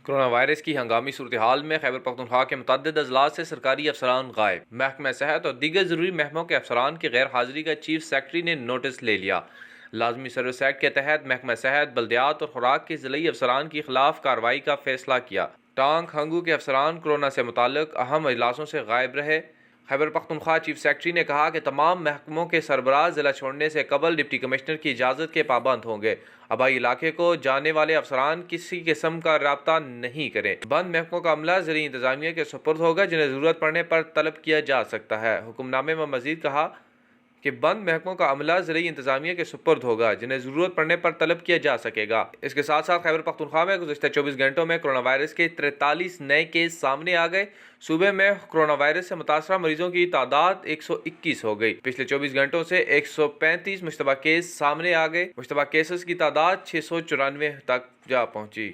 Corona virus की हंगामी सूरत हाल में खैबर पख्तूनख्वा के मुतअद्दिद अजलास से सरकारी अफसरान गायब। महकमा सेहत और दीगर जरूरी महकमों के अफसरान की गैर हाजिरी का चीफ सेक्रेटरी ने नोटिस ले लिया। लाजमी सर्विस एक्ट के तहत महकमा सेहत, बल्दियात और खुराक के जिले अफसरान के खिलाफ कार्रवाई का फैसला किया। टांग खंगू के अफसरान कोरोना से मुताल्लिक अहम इजलासों से गायब रहे। खैबर पख्तूनख्वा चीफ सेक्रेटरी ने कहा कि तमाम महकमों के सरबराह जिला छोड़ने से कबल डिप्टी कमिश्नर की इजाज़त के पाबंद होंगे। आबाई इलाके को जाने वाले अफसरान किसी किस्म का रब्ता नहीं करें। बंद महकमों का अमला ज़िली इंतजामिया के सुपुर्द होगा, जिन्हें ज़रूरत पड़ने पर तलब किया जा सकता है। हुक्मनामे में मजीद कहा कि बंद महकमों का अमला ज़िली इंतजामिया के सुपुर्द होगा, जिन्हें ज़रूरत पड़ने पर तलब किया जा सकेगा। इसके साथ साथ खैबर पख्तूनख्वा में गुज़श्ता 24 घंटों में कोरोना वायरस के 43 नए केस सामने आ गए। सूबे में कोरोना वायरस से मुतासरा मरीजों की तादाद 121 हो गई। पिछले 24 घंटों से 135 मुश्तबा केस सामने आ गए। मुश्तबा केसेस की तादाद 694 तक जा पहुंची।